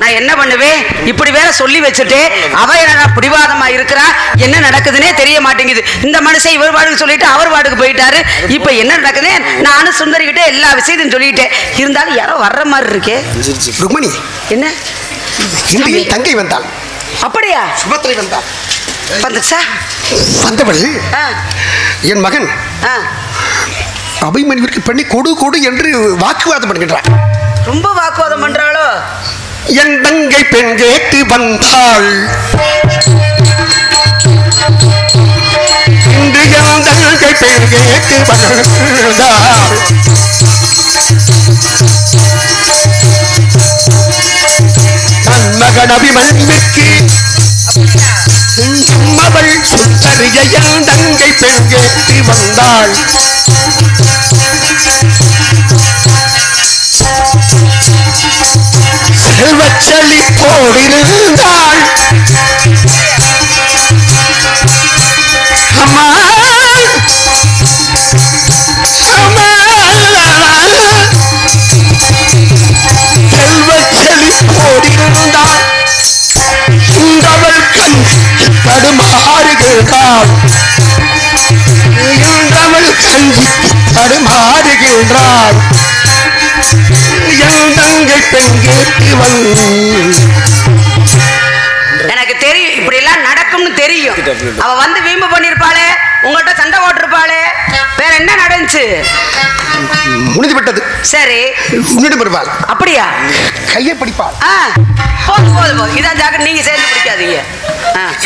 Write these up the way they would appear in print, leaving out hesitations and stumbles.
நான் என்ன பண்ணுவேன்? இப்படி வேற சொல்லி வச்சுட்டு அவ என்ன பிடிவாதமா இருக்கிறா, என்ன நடக்குதுன்னே தெரிய மாட்டேங்குது. இந்த மனுஷன் இவர் வாடுக்கு சொல்லிட்டு அவர் வாடுக்கு போயிட்டாரு. இப்ப என்ன நடக்குது? நானும் சுந்தரிக்கிட்ட எல்லா விஷயத்தையும் சொல்லிட்டேன். இருந்தாலும் யாரோ வர்ற மாதிரி இருக்கே. ருக்மணி, என்ன தங்கை வந்தாள். அப்படியா? சுபத்திரை வந்தாள். வந்துச்சா? வந்தவள் என் மகன் அபிமன்யுவிற்கு பண்ணி கொடு கொடு என்று வாக்குவாதம் பண்ணுகின்றான். ரொம்ப வாக்குவாதம் பண்றாளோ? என் தங்கை பெண் கேட்டு வந்தாள். இன்று என் தங்கை பெண் கேட்டு வந்தாள். தன் மகன் அபிமன்யுவிற்கு அவள் சுந்தரிய என் தங்கை பெண் கேட்டு வந்தாள். செல்வச்செழி போடிருந்தாள். அம்மா செல்வச்செழி போடிருந்தாள். இந்தவள் கண் தடுமாறுகின்றாள். இந்தவள் கஞ்சி தடுமாறுகின்றாள். எனக்கு தெரியும் இப்படி எல்லாம் நடக்கும்னு தெரியும். அவ வந்து வீம்பு பண்ணிருப்பாளே, உங்கள்கிட்ட சண்டை போட்டிருப்பாளே. வேற என்ன நடந்துச்சு? முடிந்து விட்டது. சரி, உன்னிடம் வருவாள். அப்படியா? கையை பிடிப்பாள். போதும் போதும் போதும், இதான் ஜாக்கிரதை. நீங்க சேர்ந்து பிடிக்காதீங்க.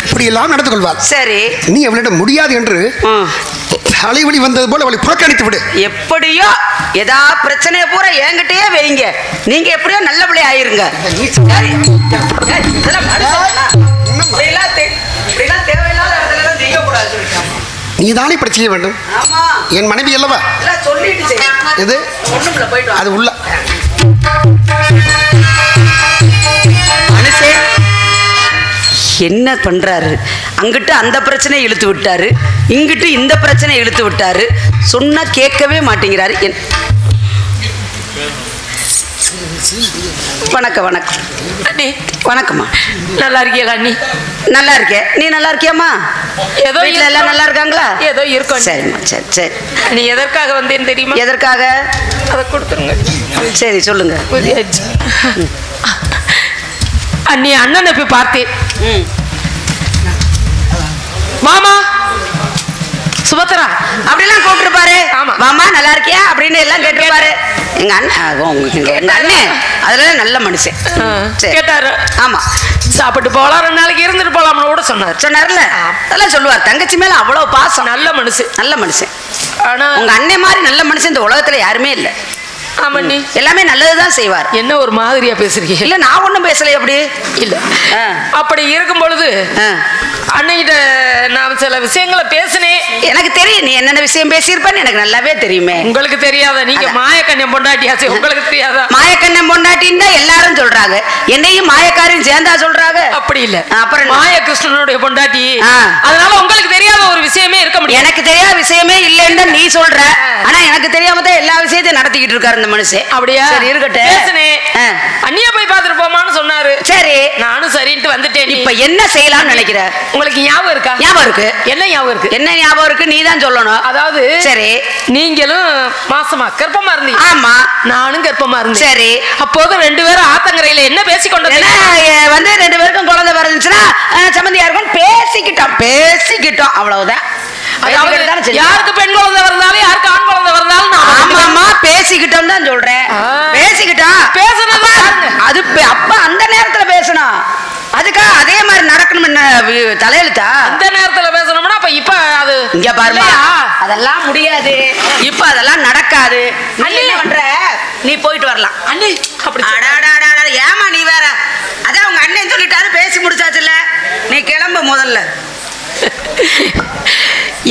இப்படி எல்லாம் நடந்து கொள்வாள். சரி, நீ அவளிடம் முடியாது என்று தலைவலி வந்தது போல அவளை புறக்கணித்து விடு. எப்படியோ ஏதா பிரச்சனையை பூரா என்கிட்டயே வைங்க. நீங்க எப்படியோ நல்ல பிள்ளை ஆயிருங்க. நீதானே இப்படி செய்ய வேண்டும். என் மனைவி அல்லவா? எது அது உள்ள என்ன பண்றாரு? அங்கிட்டு அந்த பிரச்சனையை இழுத்து விட்டாரு, இங்கிட்டு இந்த பிரச்சனையை இழுத்து விட்டாரு. சொன்னா கேட்கவே மாட்டேங்கிறாரு. வணக்கம் வணக்கம் அண்ணி. வணக்கம்மா. நல்லா இருக்கீங்களா அண்ணி? நல்லா இருக்கேன். நீ நல்லா இருக்கியாம்மா? ஏதோ வீட்டில் எல்லாம் நல்லா இருக்காங்களா? ஏதோ இருக்கும். சரிம்மா, சரி சரி. நீ எதற்காக வந்தேன்னு தெரியுமா? எதற்காக? அதை கொடுத்துருங்க. சரி சொல்லுங்க. புதியாச்சு அண்ணி. அண்ணனை போய் பார்த்தேன். மாமா சுபத்ரா அப்படிலாம் கூப்பிட்டுருப்பாரு. மாமா நல்லா இருக்கியா அப்படின்னு எல்லாம் கேட்டுருப்பாரு. எங்க அண்ணன் அதுல நல்ல மனுஷன் கேட்டாரு. ஆமா, சாப்பிட்டு போகலாம், 2 நாளைக்கு இருந்துட்டு போலாம்னு கூட சொன்னார்ல. அதெல்லாம் சொல்லுவார். தங்கச்சி மேல அவ்வளவு பாசம். நல்ல மனுஷன், நல்ல மனுஷன். ஆனா உங்க அண்ணன் மாதிரி நல்ல மனுஷன் இந்த உலகத்துல யாருமே இல்லை. ஆமாண்ணி, எல்லாமே நல்லதுதான் செய்வார். என்ன ஒரு மாதிரியா பேசுறீங்க? இல்ல, நான் ஒண்ணும் பேசல. அப்படி இல்ல. அப்படி இருக்கும் பொழுது அன்னைகிட்ட நான் சில விஷயங்களை பேசினேன். எனக்கு தெரியும் நீ என்னென்ன விஷயம் பேசியிருப்பேன்னு எனக்கு நல்லாவே தெரியுமே. உங்களுக்கு தெரியாத? நீங்க மாயக்கண்ணன் பொண்டாட்டியாச்சு, உங்களுக்கு தெரியாதா? மாயக்கண்ணன் பொண்டாட்டின்னு தான் எல்லாரும் சொல்றாங்க. என்னையும் மாயக்காரையும் சேர்ந்தா சொல்றாங்க. அப்படி இல்ல, அப்புறம் மாய கிருஷ்ணனுடைய பொண்டாட்டி. அதனால உங்களுக்கு தெரியாத ஒரு விஷயமே இருக்க முடியும். எனக்கு தெரியாத விஷயமே இல்லைன்னு நீ சொல்ற. ஆனா எனக்கு தெரியாம தான் எல்லா விஷயத்தையும் நடத்திக்கிட்டு இருக்காரு இந்த மனுஷன். அப்படியா? சரி, இருக்கட்டும். அண்ணியா போய் பாத்துட்டு போமான்னு சொன்னாரு. சரி, நானும் சரின்ட்டு வந்துட்டேன். இப்ப என்ன செய்யலாம்னு நினைக்கிற? உங்களுக்கு ஞாபகம் இருக்கா? ஞாபகம் இருக்கு. என்ன ஞாபகம் இருக்கு? என்ன ஞாபகம் இருக்கு? நீ தான் சொல்லணும். அதாவது சரி, நீங்களும் மாசமா கர்ப்பமா இருந்தீங்க. ஆமா, நானும் கர்ப்பமா இருந்தேன். சரி, அப்போது 2 பேரும் ஆத்தங்கரையில என்ன பேசிக்கொண்டோம்? வந்து 2 பேருக்கும் குழந்தை பிறந்துச்சுன்னா சம்மந்தியா இருக்கும் பேசிக்கிட்டோம் அவ்வளவுதான். யாருக்கு பெண் குழந்தை வந்தாலும் யாருக்கு ஆண் குழந்தை வந்தாலும் ஆமாமா பேசிக்கிட்டோம் தான் சொல்றேன். பேசிக்கிட்டோம். பேசுறது அது அப்ப அந்த நேரத்துல பேசணும். அதுக்காக அதே மாதிரி நடக்கணும் தலையெழுத்தா? அந்த நேரத்துல பேசணும்னா அப்ப இப்ப அது இங்க பாருமா, அதெல்லாம் முடியாது. இப்ப அதெல்லாம் நடக்காது. என்ன பண்ற? நீ போயிட்டு வரலாம். அண்ணே அப்படி ஏமா நீ வேற? அதான் உங்க அண்ணன் சொல்லிட்டாரு, பேசி முடிச்சாச்சுல்ல. நீ கிளம்பு முதல்ல.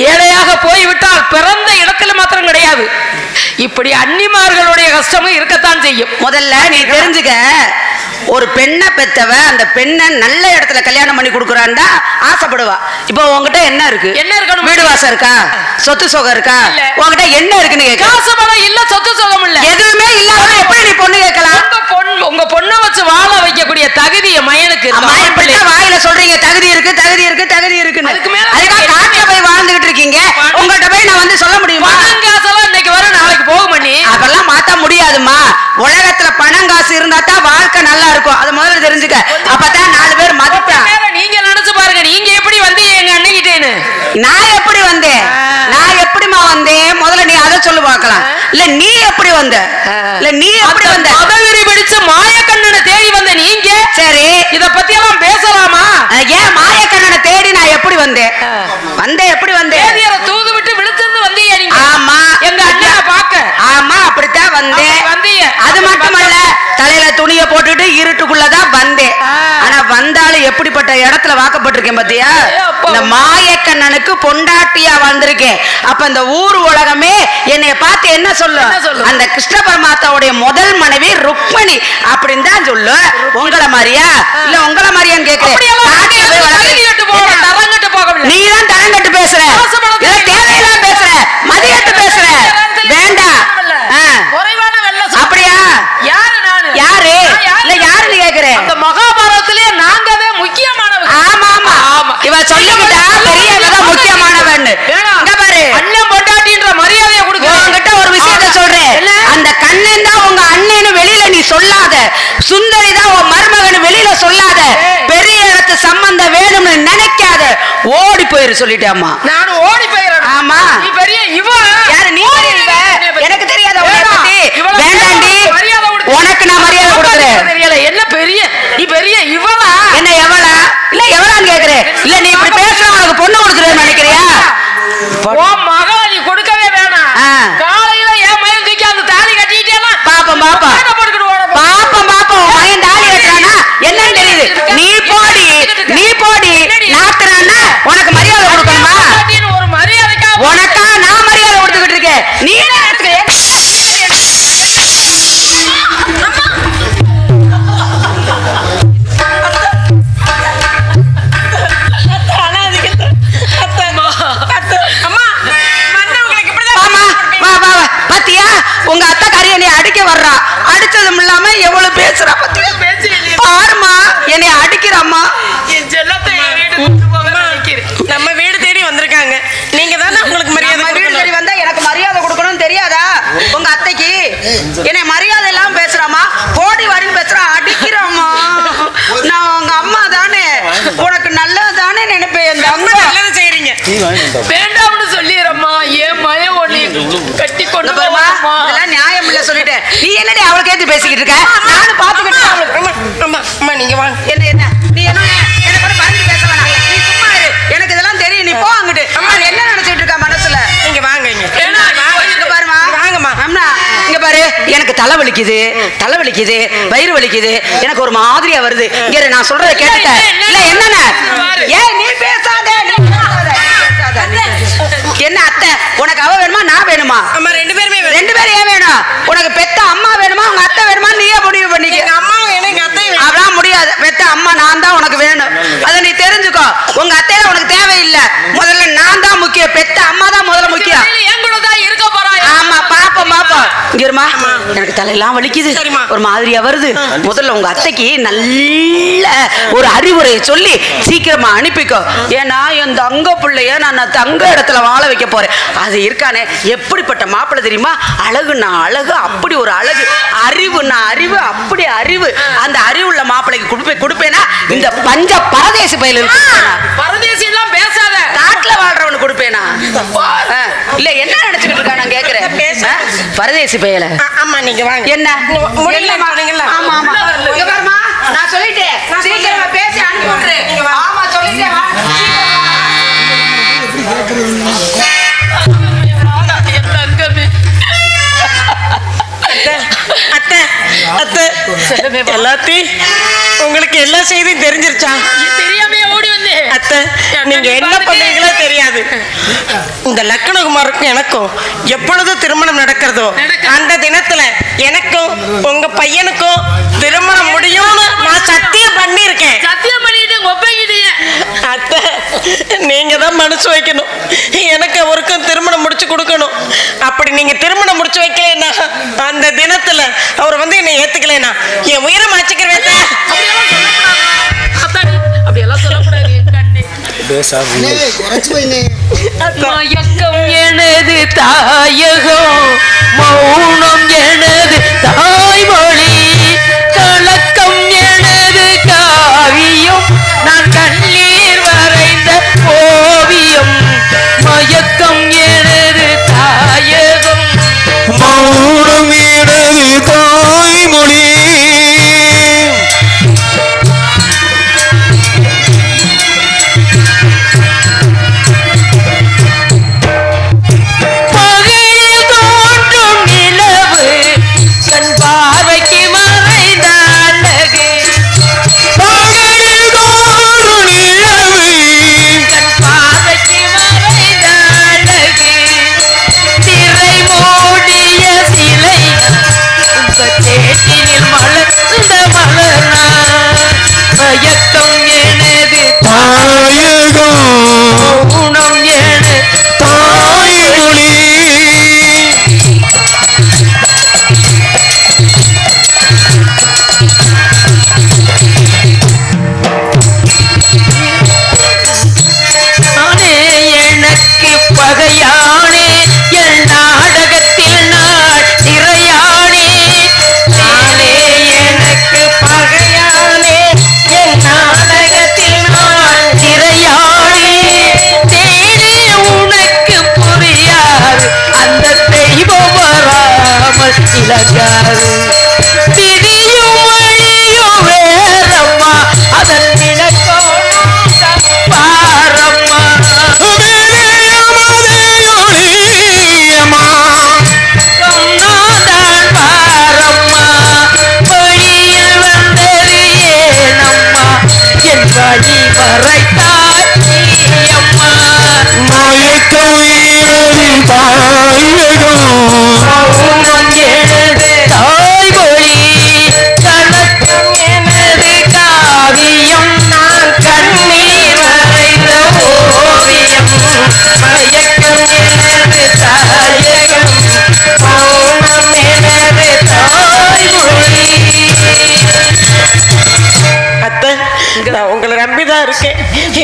ஏழையாக போய்விட்டால் பிறந்த இடத்துல மாத்திரம் கிடையாது, இப்படி அன்னிமார்களுடைய கஷ்டமும் இருக்கத்தான் செய்யும். முதல்ல நீ தெரிஞ்சுக்க, ஒரு பெண்ணை பெத்தவ அந்த பெண்ணை நல்ல இடத்துல கல்யாணம் பண்ணி கொடுக்குறான்டா ஆசைப்படுவா. இப்போ உங்ககிட்ட என்ன இருக்கு? என்ன இருக்கணும்? வீடு வாசம் இருக்கா? சொத்து சுகம் இருக்கா? உங்ககிட்ட என்ன இருக்குன்னு கேட்க. காசு பணம் இல்ல, சொத்து சுகம் இல்ல, எதுவுமே இல்லாம எப்படி நீ பொண்ணு கேட்கலாம்? தகுதி இருக்குன்னு. அதுக்கு மேல அதுக்காக காட்டுல போய் வாழ்ந்துகிட்டு இருக்கீங்க. உங்கள்ட்ட போய் நான் வந்து சொல்ல முடியுமா? பணம் காசெல்லாம் இன்னைக்கு வரும் நாளைக்கு போகும் பண்ணி அதெல்லாம் மாத்த முடியாதுமா. உலகத்துல பணம் காசு இருந்தா தான் வாழ்க்கை நல்லா இருக்கும். அது முதல்ல தெரிஞ்சுக்க. அப்பதான் 4 பேர் மதிப்பா. நீங்க நினைச்சு பாருங்க, நீங்க எப்படி வந்து எங்க அண்ணகிட்டேன்னு. நான் எப்படி வந்தேன்? நான் எப்படிமா வந்தேன்? முதல்ல நீ அதை சொல்லு பார்க்கலாம். இல்ல நீ எப்படி வந்த? இல்ல நீ எப்படி வந்த? பதவிரி பிடிச்ச மாயக்கண்ணனை தேடி வந்த நீங்க. சரி, இத பத்தி எல்லாம் பேசலாமா? ஏன் மாயக்கண்ணனை தேடி நான் எப்படி வந்தேன்? எப்படி வந்தேன்? தேதியரை தூது விட்டு விழுத்திருந்து வந்தீங்க நீங்க. ஆமா, எங்க அண்ணனை பாக்க. ஆமா, அப்படித்தான் வந்தேன். வந்தீங்க. அது மட்டுமல்ல, தலையில துணியை போட்டுட்டு இருட்டுக்குள்ளதான் வந்தேன். ஆனா வந்தாலும் எப்படிப்பட்ட இடத்துல வாக்கப்பட்டிருக்கேன் பாத்தியா? இந்த மாயக்கண்ணனுக்கு பொண்டாட்டியா வந்திருக்கேன். அப்ப இந்த ஊர் உலகமே என்னைய பார்த்து என்ன சொல்லும்? அந்த கிருஷ்ண பரமாத்தாவுடைய முதல் மனைவி ருக்மணி அப்படின்னு தான் சொல்லு. உங்களை மாதிரியா? இல்ல உங்களை மாதிரியான்னு கேட்கிறேன். நீதான் தரங்கட்டு பேசுற, தேவையெல்லாம் பேசுற, மதியட்டு பேசுற. வேண்டாம். அப்படியா? யாரு? இல்ல யாருன்னு கேக்குறேன். அந்த மகாபாரதத்திலேயே நாங்கவே முக்கியமானவங்க. ஆமா ஆமா ஆமா, இவ சொல்லிக்கிட்டா பெரியவங்க முக்கியமானவன். இங்க பாரு, அண்ணன் பொண்டாட்டின்ற மரியாதையை கொடுக்க. உங்ககிட்ட ஒரு விஷயத்த சொல்றேன். அந்த கண்ணன் தான் உங்க அண்ணன்னு வெளியில நீ சொல்லாத. சுந்தரி தான் உன் மருமகன் வெளியில சொல்லாத. பெரிய இடத்து சம்பந்தம் வேணும்னு நினைக்காத. ஓடி போயிரு சொல்லிட்டேம்மா. நானும் ஓடி போயிறேன். ஆமா, நீ பெரிய இவ. யாரு நீ? எனக்கு தெரியாத உன்னை பத்தி. வேண்டாண்டி, உனக்கு நான் மரியாதை கொடுக்குறேன். தெரியல என்ன பெரிய நீ பெரிய இவளா? என்ன எவளா? இல்ல எவளான்னு கேக்குறேன். இல்ல நீ இப்படி பேசுற உனக்கு பொண்ணு கொடுத்துருவேன்னு நினைக்கிறியா? உன் மக நீ கொடுக்கவே வேணாம். காலையில என் மகன் தூக்கி அந்த தாலி கட்டிட்டேனா? பாப்பம் பாப்பா பாப்பம் பாப்பம், உன் மகன் தாலி கட்டுறானா என்னன்னு தெரியுது. நீ போடி நீ போடி நாத்துறான்னா உனக்கு மரியாதை கொடுக்கணுமா? ஒரு மரியாதைக்கா உனக்கா நான் மரியாதை கொடுத்துக்கிட்டு இருக்கேன். நீ என்ன எடுத்துக்க? பாத்தியா, உங்க அத்தை கரையை அடிக்க வர்றா. அடிச்சதும் இல்லாம எவ்வளவு பேசுறா பாத்தியா? பாருமா, என்னை அடிக்கிறம்மா. நம்ம வீடு தேடி வந்திருக்காங்க. நீங்க தானே உங்களுக்கு மரியாதை வீடு தேடி வந்தா எனக்கு மரியாதை கொடுக்கணும்னு தெரியாதா? உங்க அத்தைக்கு என்னை மரியாதை எல்லாம் பேசுறாமா. போடி வாரின்னு பேசுறா, அடிக்கிறம்மா. நான் உங்க அம்மா தானே, உனக்கு நல்லது தானே நினைப்பேன். இந்த அம்மா நல்லது செய்றீங்க. வேண்டாம்னு சொல்லிடுறம்மா. ஏன் மயம் ஒண்ணு கட்டி கொண்டு பாருமா, இதெல்லாம் நியாயம் இல்ல சொல்லிட்டேன். நீ என்னடி அவளுக்கு ஏத்து பேசிக்கிட்டு இருக்க? நானும் பாத்துக்கிட்டு அம்மா நீங்க வாங்க. என்ன என்ன நீ என்ன என்ன கூட பயந்து பேச வேணாம். நீ சும்மா இரு, எனக்கு இதெல்லாம் தெரியும். நீ போ அங்கிட்டு. அம்மா என்ன நினைச்சிட்டு இருக்கா மனசுல? நீங்க வாங்க. இங்க பாருமா, வாங்கம்மா. அம்மா இங்க பாரு, எனக்கு தலை வலிக்குது, வயிறு வலிக்குது, எனக்கு ஒரு மாதிரியா வருது. இங்க நான் சொல்றத கேட்டுக்க. இல்ல என்னன்னு ஏன் நீ பேசாத? என்ன அத்தை, உனக்கு அவ வேணுமா நான் வேணுமா? அம்மா ரெண்டு பேரும் ஏன் வேணும்? உனக்கு பெத்த அம்மா வேணுமா உங்க அத்தை வேணுமா? நீயே முடிவு பண்ணிக்க. எங்க அம்மா வேணும், எங்க அத்தை வேணும். அதெல்லாம் முடியாது. பெத்த அம்மா நான் தான் உனக்கு வேணும். அதை நீ தெரிஞ்சுக்கோ. உங்க அத்தையில உனக்கு தேவையில்லை. முதல்ல நான் தான் முக்கியம். பெத்த அம்மா தான் முதல்ல முக்கியம். இருக்க போறா. ஆமா, பாப்போம் பாப்போம். இங்க இருமா, எனக்கு தலையெல்லாம் வலிக்குது, ஒரு மாதிரியா வருது. முதல்ல உங்க அத்தைக்கு நல்ல ஒரு அறிவுரையை சொல்லி சீக்கிரமா அனுப்பிக்கோ. ஏன்னா என் தங்க பிள்ளைய நான் தங்க இடத்துல வாழ வைக்க போறேன். அது இருக்கானே, எப்படிப்பட்ட மாப்பிள்ளை தெரியுமா? அழகுன்னா அழகு, அப்படி ஒரு அழகு. அறிவுன்னா அறிவு, அப்படி அறிவு. அந்த அறிவுள்ள மாப்பிள்ளைக்கு கொடுப்பேனா இந்த பஞ்ச பரதேசி பயில பரதேசி எல்லாம் பேசாத. காட்டுல வாழ்றவனு கொடுப்பேனா? இல்ல என்ன நினைச்சுக்கிட்டு இருக்கா? நான் கேக்குறேன். பரதேசி பயல. அம்மா நீங்க வாங்க. என்ன முடியல? ஆமா ஆமா, இங்க பாருமா, நான் சொல்லிட்டேன். சீக்கிரமா பேசி அனுப்பி விட்டுரு. ஆமா சொல்லிட்டேன். அத்தை அத்தை எல்லாத்தையும் உங்களுக்கு எல்லா செய்தியும் தெரிஞ்சிருச்சா? தெரியாம ஓடி வந்தேன். அத்தை நீங்க என்ன பண்ணுவீங்களோ தெரியாது. இந்த லக்னகுமாருக்கும் எனக்கும் எப்பொழுது திருமணம் நடக்கிறதோ அந்த தினத்துல எனக்கும் உங்க பையனுக்கும் திருமணம் முடியும்னு நான் சத்தியம் பண்ணிருக்கேன். சத்தியம் பண்ணிட்டு ஒப்பைக்கிட்டீங்க. அத்தை நீங்க தான் மனசு வைக்கணும். எனக்கு அவருக்கும் திருமணம் முடிச்சு கொடுக்கணும். அப்படி நீங்க திருமணம் முடிச்சு வைக்கலன்னா அந்த தினத்துல அவர் வந்து என்னை ஏத்துக்கலனா என் உயிரை மாச்சிக்கிறேன். அப்படியெல்லாம் சொல்லக்கூடாது. அப்படியெல்லாம் சொல்லக்கூடாது. மயக்கம் எனது தாயகம், மௌனம் எனது தாய்மொழி, கலக்கம் எனது காவியம், நான் கண்ணீர் வரைந்த ஓவியம். மயக்கம் எனது தாயகம், மௌனம் எனது தாய்மொழி.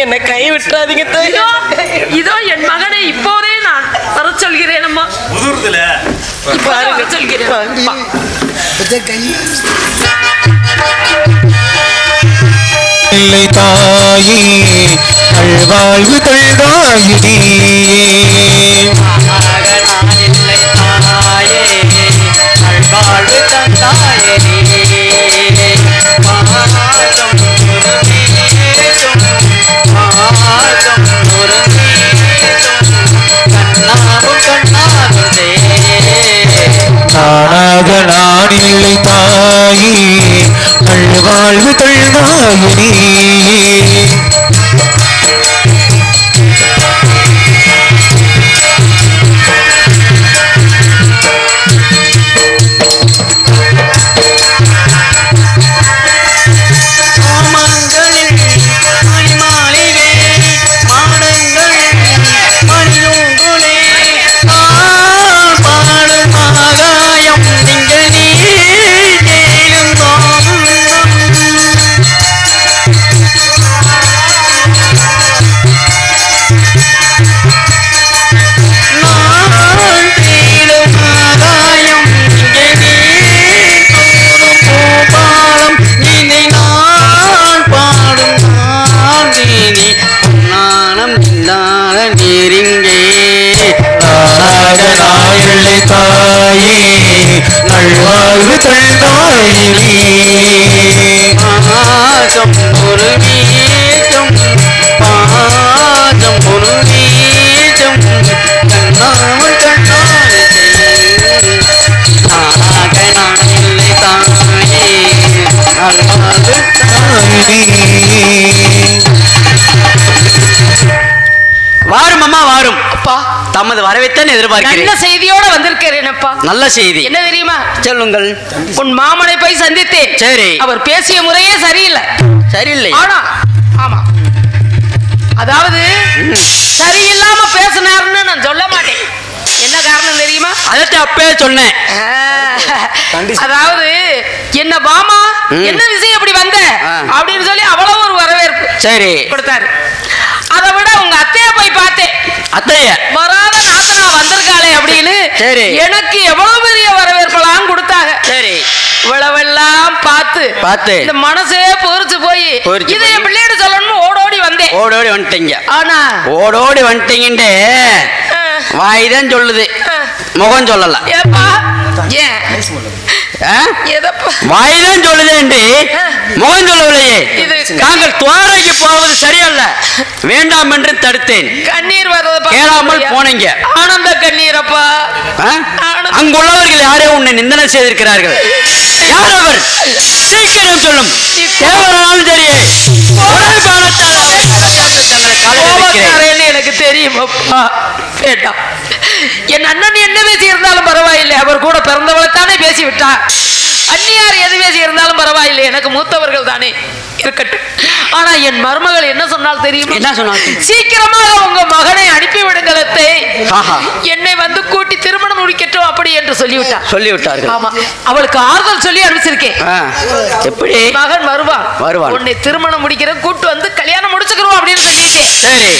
என்னை கை விட்டுறாதீங்க. இதோ என் மகனை இப்போதே நான் வர சொல்கிறேன் அம்மா. சொல்கிறேன் தாயே அழ்வாழ்வு தொழ்தாயினே அழ்வாழ்வு தந்தாயினே நானாக நான் இல்லை தாயே அழ்வாழ்வு தொழ்தாயினே தாயே நல்வாழ்வு தந்தாயினே பாசம் ஒரு வீச்சம் பாசம் ஒரு வீச்சம் கண்ணாமல் கண்ணாலே நானாக நான் இல்லை தாயே நல்வாழ்வு தாயினே. வாரும் அம்மா வாரும். அப்பா தமது வரவைத்தான் எதிர்பார்க்கிறேன். நல்ல செய்தியோட வந்திருக்கிறேன் அப்பா. நல்ல செய்தி என்ன தெரியுமா? சொல்லுங்கள். உன் மாமனை போய் சந்தித்தேன். சரி. அவர் பேசிய முறையே சரியில்லை. சரியில்லை. ஆனா ஆமா, அதாவது சரியில்லாம பேசினாருன்னு நான் சொல்ல மாட்டேன். என்ன காரணம் தெரியுமா? அதற்கு அப்பவே சொன்னேன். அதாவது என்ன வாமா என்ன விஷயம் இப்படி வந்த அப்படின்னு சொல்லி அவ்வளவு ஒரு வரவேற்பு சரி கொடுத்தாரு. அதை விட உங்க அத்தைய போய் பார்த்தேன். அத்தைய வராத நாத்தனா வந்திருக்காளே அப்படின்னு சரி எனக்கு எவ்வளவு பெரிய வரவேற்பெல்லாம் கொடுத்தாங்க. சரி இவ்வளவெல்லாம் பார்த்து இந்த மனசே பொறிச்சு போய் இதை என் பிள்ளையோட சொல்லணும்னு ஓடோடி வந்தேன். ஓடோடி வந்துட்டீங்க. ஆனா ஓடோடி வந்துட்டீங்கன்னு வாய்தான் சொல்லுது, முகம் சொல்லல. ஏப்பா ஏன் வாய்தான் சொல்லுதேண்டி முகம் சொல்லவில்லையே. தாங்கள் துவாரைக்கு போவது சரியல்ல, வேண்டாம் என்று தடுத்தேன். கண்ணீர் வர்றது கேளாமல் போனீங்க. ஆனந்த கண்ணீரப்பா. அங்குள்ளவர்கள் யாரோ உன்னை நிந்தனை செய்திருக்கிறார்கள். யார் அவர்? சீக்கிரம் சொல்லும். தேவராலும் சரி எனக்கு தெரியும் அப்பா. வேண்டாம், என் அண்ணன் என்ன பேசி இருந்தாலும் பரவாயில்லை, அவர் கூட பிறந்தவளைத்தானே பேசி விட்டார். அந்நியார் எது பேசி இருந்தாலும் பரவாயில்லை, எனக்கு மூத்தவர்கள் தானே இருக்கட்டும். ஆனா என் மருமகள் என்ன சொன்னால் தெரியும்? என்ன சொன்னாங்க? சீக்கிரமாக உங்க மகனை அனுப்பி விடுங்களே, என்னை வந்து கூட்டி திருமணம் முடிக்கட்டும் அப்படி என்று சொல்லிவிட்டார்கள். ஆமா, அவளுக்கு ஆறுதல் சொல்லி அனுப்பிச்சிருக்கேன். எப்படி மகன் வருவான், உன்னை திருமணம் முடிக்கிற கூட்டு வந்து கல்யாணம் முடிச்சுக்கிறோம் அப்படின்னு சொல்லிட்டேன். சரி,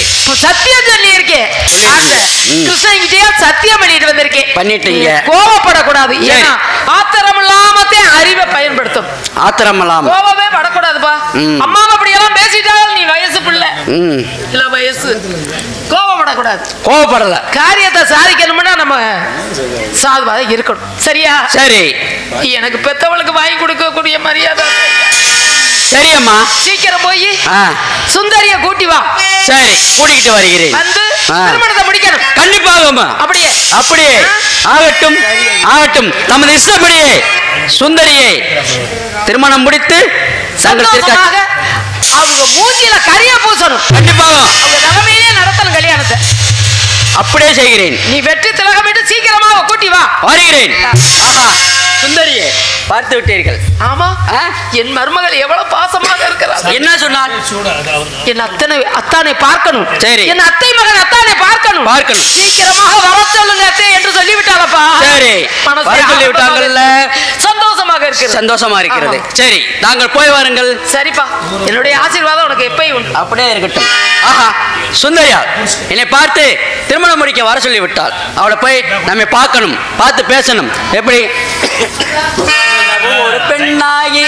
சத்தியம் சொல்லி இருக்கேன். கிருஷ்ணன் கிட்டயா சத்தியம் பண்ணிட்டு வந்திருக்கேன். பண்ணிட்டீங்க. கோவப்படக்கூடாது, ஏன்னா ஆத்திரம் இல்லாமத்தே அறிவை பயன்படுத்தும். ஆத்திரம் இல்லாம கோவமே படக்கூடாதுப்பா. அம்மா அப்படியெல்லாம் பேசிட்டால் நீ வயசு பிள்ளை இல்ல வயசு, கோவப்படக்கூடாது. கோவப்படல, காரியத்தை சாதிக்கணும்னா நம்ம சாதுவாக இருக்கணும். சரியா? சரி, எனக்கு பெத்தவளுக்கு வாங்கி கொடுக்கக்கூடிய மரியாதை. சரியம்மா, சீக்கிரம் போய் சுந்தரிய கூட்டி வா. சரி, கூட்டிக்கிட்டு வருகிறேன். வந்து திருமணத்தை முடிக்கணும். கண்டிப்பாக அப்படியே அப்படியே ஆகட்டும் ஆகட்டும். நமது இஷ்டப்படியே சுந்தரியை திருமணம் முடித்து சந்தோஷமாக அவங்க மூஞ்சில கரிய பூசணும். கண்டிப்பாக அவங்க தலைமையிலே நடத்தணும் கல்யாணத்தை. அப்படியே செய்கிறேன். நீ வெற்றி திலகமிட்டு சீக்கிரமா கூட்டி வா. வருகிறேன். சுந்தரியை பார்த்து விட்டீர்கள். ஆமா, என் மருமகள் எவ்வளவு பாசமாக இருக்கிறார். என்ன சொன்னார்? என் அத்தானை பார்க்கணும். சரி, என் அத்தை மகன் அத்தானை பார்க்கணும். சீக்கிரமாக வர சொல்லுங்க அத்தை என்று சொல்லிவிட்டாலப்பா. சரி, சொல்லிவிட்டாங்கல்ல, சந்தோஷமாக இருக்கு. சந்தோஷமா இருக்கிறது. சரி, நாங்கள் போய் வாருங்கள். சரிப்பா, என்னுடைய ஆசீர்வாதம் உனக்கு எப்பயும் உண்டு. அப்படியே இருக்கட்டும். ஆஹா, சுந்தரியா என்னை பார்த்து திருமணம் முடிக்க வர சொல்லி விட்டாள். அவளை போய் நம்ம பார்க்கணும், பார்த்து பேசணும். எப்படி? ஒரு பெண்ணாகி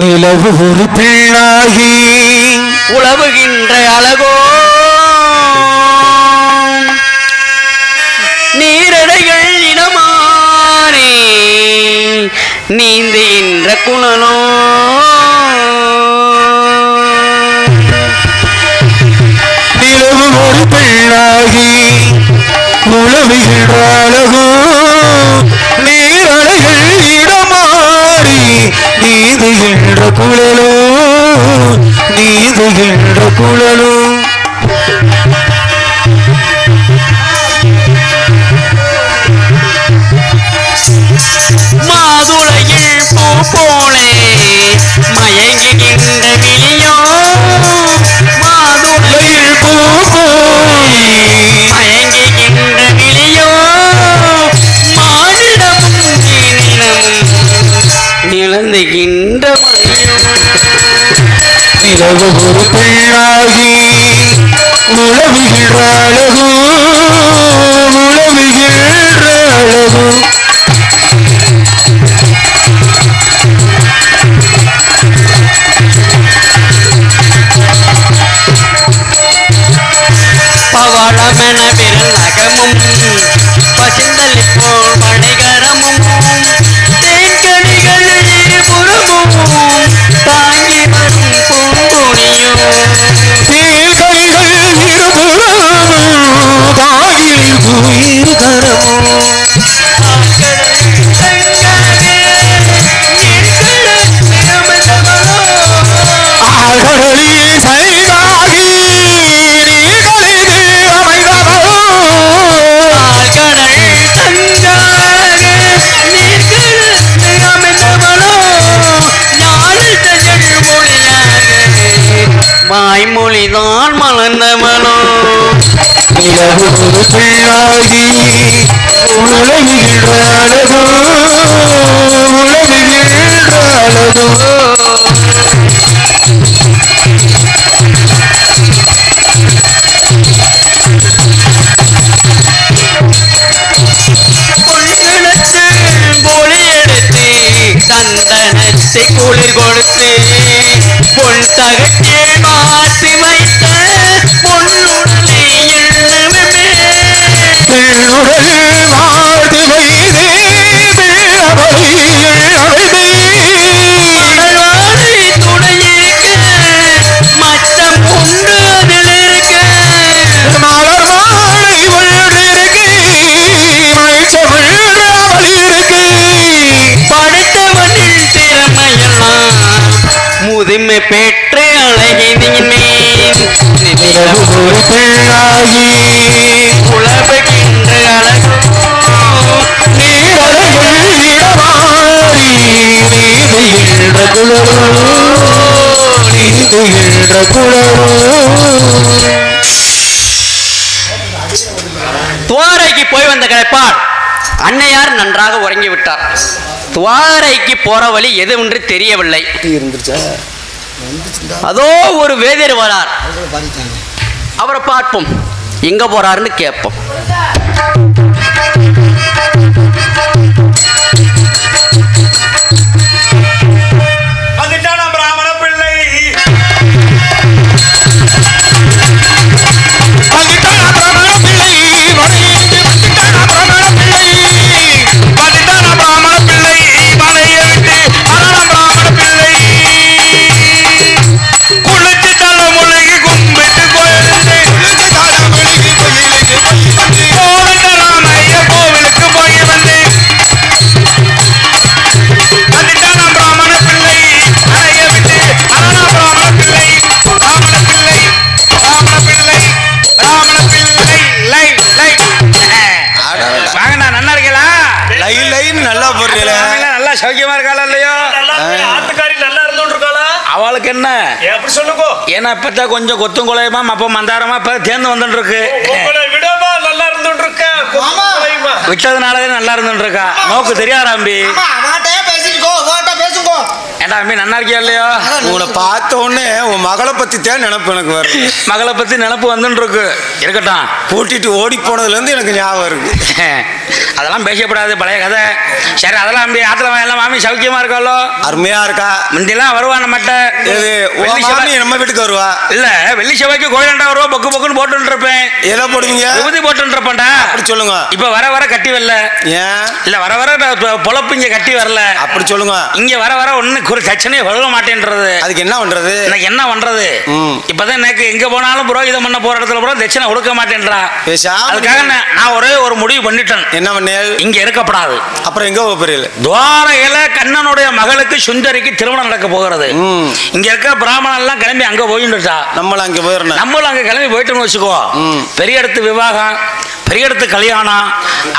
நிலவு ஒரு பெண்ணாகி உழவுகின்ற அழகோ நீரடைகள் இனமானே நீந்துகின்ற குணலோ நிலவு ஒரு பெண்ணாகி உழவுகின்ற அழகோ நீரடைகள் இடமாறி நீந்துகின்ற குழலோ நீந்துகின்ற குழலோ மாதுளையில் பூ போலே மயங்குகின்ற விழியோ மாதுளையில் பூ போலே மயங்குகின்ற விழியோ மானிடமும் நிலந்துகின்ற நிலவு ஒரு பெண்ணாகி உழவுகின்ற அழகோ உழவுகின்ற அழகோ பவளமென விரல் நகமும் பசிந்தலி போல் மணிகரமும் தேன்கனிகள் இருபுறமும் தாங்கி வரும் பூங்குனியும் தேன்கனிகள் இருபுறமும் தாங்கி பூங்கரமும் ஆழ்கடலில் சைதாகி வாய்மொழிதான் மலர்ந்தவனோ நிலவு ஒரு பெண்ணாகி உலகின்ற அழகோ உலகின்ற அழகோ பொலி எடுத்து சந்தனத்தை குளிர் கொடுத்து பொன் தகட்டில் மாற்றி வைத்த பொன்னுடலை எண்ணமே பெண்ணுடல் மாடு வைதே மணல்வாழை துணை இருக்க மச்சம் உண்டு அதில் இருக்க மலர் மாலை ஒன்றிருக்கு மயச்சமிழ் அவள் இருக்கு படைத்தவனின் திறமையெல்லாம் முதுமை பெற்று அழகினின் மேல் ஒரு பெண்ணாகி உலவுகின்ற அழகோ நீரழகில் இடமாறி நீந்துகின்ற குளரோ நீந்துகின்ற குளரோ துவாரைக்கு போய் வந்த களைப்பால் அன்னையார் நன்றாக உறங்கி விட்டார். துவாரைக்கு போற வழி எதுவென்று தெரியவில்லை. அதோ ஒரு வேதியர் வரார். அவரை பார்ப்போம், எங்க போறாருன்னு கேட்போம். சௌக்கியமா இருக்காளா இல்லையோ? ஆத்துக்காரி நல்லா இருந்துட்டு இருக்காளா? அவளுக்கு என்ன எப்படி சொல்லுங்க? ஏன்னா இப்பதான் கொஞ்சம் கொத்தும் குலையுமா அப்ப மந்தாரமா இப்ப தேர்ந்து வந்துட்டு இருக்கு. விடமா நல்லா இருந்துட்டு இருக்க விட்டதுனாலே நல்லா இருந்துட்டு இருக்கா. நோக்கு தெரியாதாம்பி? ஏண்டா அம்பி நல்லா இருக்கியா இல்லையோ? உன்னை பார்த்த உடனே உன் மகளை பத்தி தான் நினைப்பு எனக்கு வருது. மகளை பத்தி நினப்பு வந்துட்டு இருக்கு. இருக்கட்டும், கூட்டிட்டு ஓடி போனதுல இருந்து எனக்கு ஞாபகம் இருக்கு. அதெல்லாம் பேசப்படாது, பழைய கதை. சரி, அதெல்லாம் அம்பி ஆத்துல எல்லாம் மாமி சௌக்கியமா இருக்காளோ? அருமையா இருக்கா. முந்திலாம் வருவா நம்மகிட்ட. நம்ம வீட்டுக்கு வருவா இல்ல, வெள்ளி செவ்வாய்க்கு கோயிலாண்டா வருவா. பொக்கு பொக்குன்னு போட்டு இருப்பேன். எதை போடுவீங்க? விபூதி போட்டு இருப்பேன்டா. அப்படி சொல்லுங்க. இப்ப வர வர கட்டி வரல. ஏன் இல்ல, வர வர பொழப்பு இங்க கட்டி வரல. அப்படி சொல்லுங்க. இங்க வர வர ஒண்ணு தச்சனையே வர மாட்டேன்றது. அதுக்கு என்ன பண்றது? எனக்கு என்ன பண்றது? இப்பதான் எனக்கு எங்க போனாலும் புரோகிதம் பண்ண போற இடத்துல கூட தட்சணை கொடுக்க மாட்டேன்றா. அதுக்காக நான் ஒரே ஒரு முடிவு பண்ணிட்டேன். என்ன பண்ணேன்? இங்க இருக்கப்படாது. அப்புறம் எங்க போறீங்க? துவாரகையில கண்ணனுடைய மகளுக்கு சுந்தரிக்கு திருமணம் நடக்க போகிறது. இங்க இருக்க பிராமணன் எல்லாம் கிளம்பி அங்க போயிட்டா. நம்மளும் அங்க போயிடணும். நம்மளும் அங்க கிளம்பி போயிட்டோம்னு வச்சுக்கோ. பெரிய இடத்து விவாகம், பெரிய இடத்து கல்யாணம்,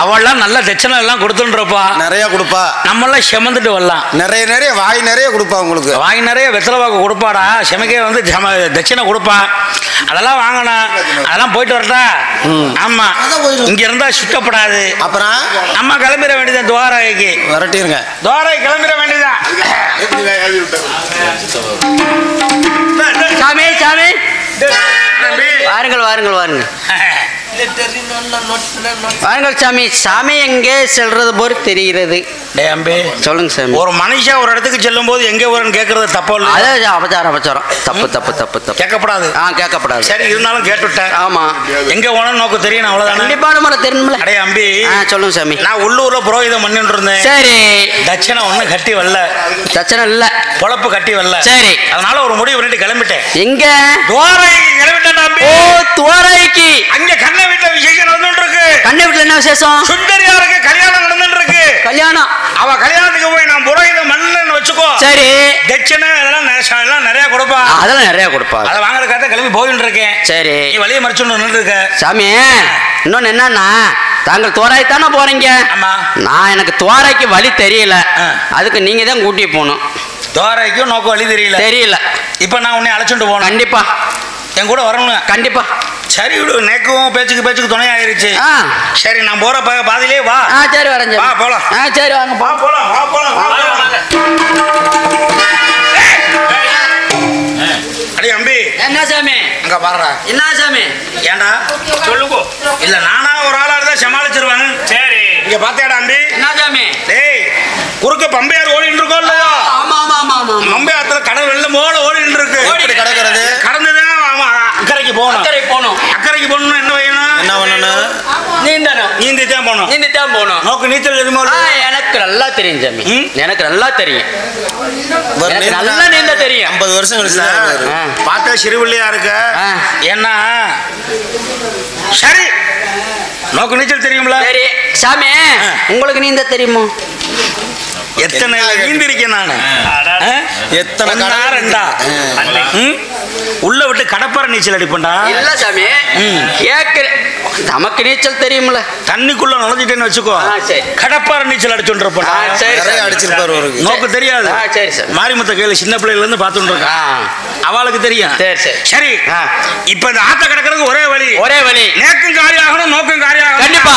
அவள்லாம் நல்ல தட்சணை எல்லாம் கொடுத்துருப்பா. நிறைய கொடுப்பா. நம்மளாம் செமந்துட்டு வரலாம். நிறைய நிறைய வாய் நிறைய கொடுப்பா. உங்களுக்கு வாய் நிறைய வெத்தலை பாக்கு கொடுப்பாடா. செமக்கே வந்து தட்சணை கொடுப்பா. அதெல்லாம் வாங்கணும். அதெல்லாம் போயிட்டு வரட்டா? ஆமா, இங்க இருந்தா சுத்தப்படாது. அப்புறம் நம்ம கிளம்பிட வேண்டியதான். துவாரகைக்கு வரட்டிருங்க. துவாரகை கிளம்பிட வேண்டியதான். சாமி சாமி வாருங்கள் வாருங்கள் வாருங்கள் வாருங்கள் சாமி. சாமி எங்கே செல்றது போல் தெரிகிறது. சொல்லுங்க சாமி. ஒரு மனுஷன் ஒரு இடத்துக்கு செல்லும் போது எங்க வரும்னு கேட்கறது தப்பா இல்ல? அதே அபச்சாரம் அபச்சாரம். தப்பு தப்பு தப்பு தப்பு. கேட்கப்படாது. கேட்கப்படாது. சரி, இருந்தாலும் கேட்டுட்டேன். ஆமா, எங்க போனோம் நோக்கு தெரியும். அவ்வளவுதான். கண்டிப்பான முறை தெரியுமில்ல. அடே அம்பி, சொல்லுங்க சாமி. நான் உள்ளூர்ல புரோகிதம் பண்ணிட்டு இருந்தேன். சரி. தட்சணை ஒண்ணு கட்டி வரல. தட்சணை இல்ல, பொழப்பு கட்டி வரல. சரி. அதனால ஒரு முடிவு பண்ணிட்டு கிளம்பிட்டேன். எங்க? துவாரகைக்கு கிளம்பிட்டேன் அம்பி. ஓ, துவாரகைக்கு. அங்க கண்ண வீட்டுல விசேஷம் நடந்துட்டு இருக்கு. கண்ண வீட்டுல என்ன விசேஷம்? சுந்தரியாருக்கு கல்யாணம் நடந்துட்டு இருக்கு. கல்யாணம். அவ கல்யாணத்துக்கு போய் நான் புரோகிதம் மண்ணுன்னு வச்சுக்கோ. சரி. தட்சணை அதெல்லாம் நிறைய கொடுப்பா. அதெல்லாம் நிறைய கொடுப்பா. அதை வாங்குறதுக்காக கிளம்பி போயிட்டு இருக்கேன். சரி. நீ வழியை மறைச்சுட்டு நின்று இருக்க. சாமி, இன்னொன்னு என்னன்னா, தாங்கள் துவாராய் தானே போறீங்க. நான் எனக்கு துவாராய்க்கு வழி தெரியல. அதுக்கு நீங்க தான் கூட்டி போகணும். துவாராய்க்கும் நோக்கு வழி தெரியல. தெரியல. இப்ப நான் உன்னை அழைச்சிட்டு போனேன். கண்டிப்பா என் கூட வரணும். கண்டிப்பா. சரி விடு, நேக்கும் பேச்சுக்கு துணையாயிருச்சு. ஆ சரி நான் போற பாதியிலே வா. ஆ சரி வரேன். வா போலாம். ஆ சரி வாங்க வா போலாம், வா போலாம், வா போலாம். அடி அம்பி, என்ன சாமி? அங்க பாருடா. என்ன சாமி? ஏண்டா சொல்லுங்க. இல்ல நானா ஒரு ஆளா இருந்தா சமாளிச்சிருவாங்க. சரி, இங்க பாத்தியாடா அம்பி? என்ன சாமி? டேய், குறுக்க பம்பையார் ஓடிட்டு இருக்கோம் இல்லையா? ஆமா ஆமா ஆமா ஆமா. பம்பையாத்துல கடல் வெள்ளம் போல ஓடிட்டு இருக்கு. எப்படி கடக்கிறது? கடந்துதான் ஆமா அக்கறைக்கு போகணும். அக்கறைக்கு போகணும்னா என்ன வேணும்? என்ன பண்ணணும்? நீந்தணும். நீந்தித்தான் போகணும். நீந்தித்தான் போகணும். நோக்கு நீச்சல் தெரியுமா? எனக்கு நல்லா தெரியும் சாமி. எனக்கு நல்லா தெரியும். எனக்கு நீந்தா- நல்லா நீந்த தெரியும். 50 வருஷம் கழிச்சு தான் வருவாரு. பார்த்தா சிறுபிள்ளையா இருக்க. ஆ. என்ன சரி, நோக்கு நீச்சல் தெரியும்ல? சரி சாமி, உங்களுக்கு நீந்த தெரியுமோ? எத்தனை நீந்திருக்கேன் நானு. எத்தனை ஒண்ணா, கடல் ரெண்டா? ம்? உள்ள விட்டு கடப்பார நீச்சல் அடிப்பண்டா. இல்ல சாமி, கேக்குறேன். நமக்கு நீச்சல் தெரியும்ல. தண்ணிக்குள்ள நுழைஞ்சிட்டேன்னு வச்சுக்கோ, ஆ, சரி. கடப்பார நீச்சல் அடிச்சுட்டு இருப்பா. சரி நிறைய சாமி. அடிச்சிருப்பாரு அவருக்கு. நோக்கு தெரியாது. ஆ, சரி சார். மாரிமுத்த கையில சின்ன பிள்ளைல இருந்து பார்த்துட்டு இருக்கா. அவளுக்கு தெரியும். சரி சரி. சரி, ஆ. இப்ப இந்த ஆத்த கடக்கிறதுக்கு ஒரே வழி. ஒரே வழி. நேக்கும் காரியாகணும், நோக்கும் காரியாகணும். கண்டிப்பா.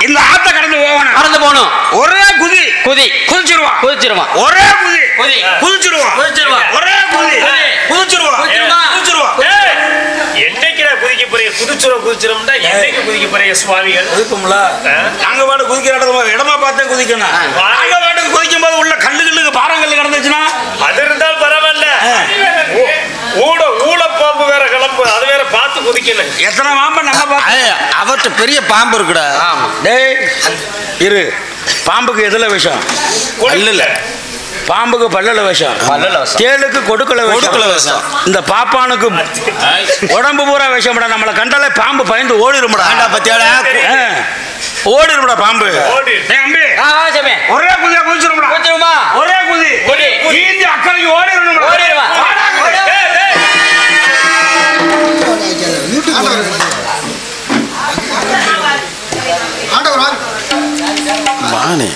இந்த ஆத்த கடந்து போகணும். கடந்து போகணும். ஒரே குதி குதி குதிச்சிருவான். குதிச்சிருவான். ஒரே குதி குதி. குதிச்சிருவான். குதிச்சிருவான். ஒரே குதி குதிச்சிருவான். குதிச்சிருவான். என்னைக்கு குதிக்க போறீங்க? குதிச்சிரும் என்னைக்கு குதிக்க போறீங்க சுவாமிகள்? குதிக்கும்ல. நாங்க பாட்டு குதிக்கிற இடமா பார்த்தே குதிக்கணும். நாங்க பாட்டுக்கு குதிக்கும் போது உள்ள கல்லுக்கு பாறங்கல்லு கிடந்துச்சுன்னா அது இருந்தால் பரவாயில்ல. ஊட பாம்பு வேற கிளம்பு, அது வேற பார்த்து குதிக்கணும். எத்தனை பாம்பை நம்ம பார்த்து. அவர்கிட்ட பெரிய பாம்பு இருக்குடா. டேய் இரு, பாம்புக்கு எதுல விஷம்? இல்ல பாம்புக்கு பல்லல விஷம். தேளுக்கு கொடுக்கல விஷம். இந்த பாப்பானுக்கு உடம்பு பூரா விஷம்டா. நம்மளை கண்டாலே பாம்பு பயந்து ஓடிரும்டா. பத்தியாடா ஓடிரும்டா பாம்பு. ஓடி. டேய் அம்பி, ஆ வா சாமி. ஒரே குதியா குதிச்சிரும்டா. குதிச்சிருமா? ஒரே குதி குதி. ஈந்தி அக்கறைக்கு ஓடிரும்டா. ஓடிடுவா. வாணி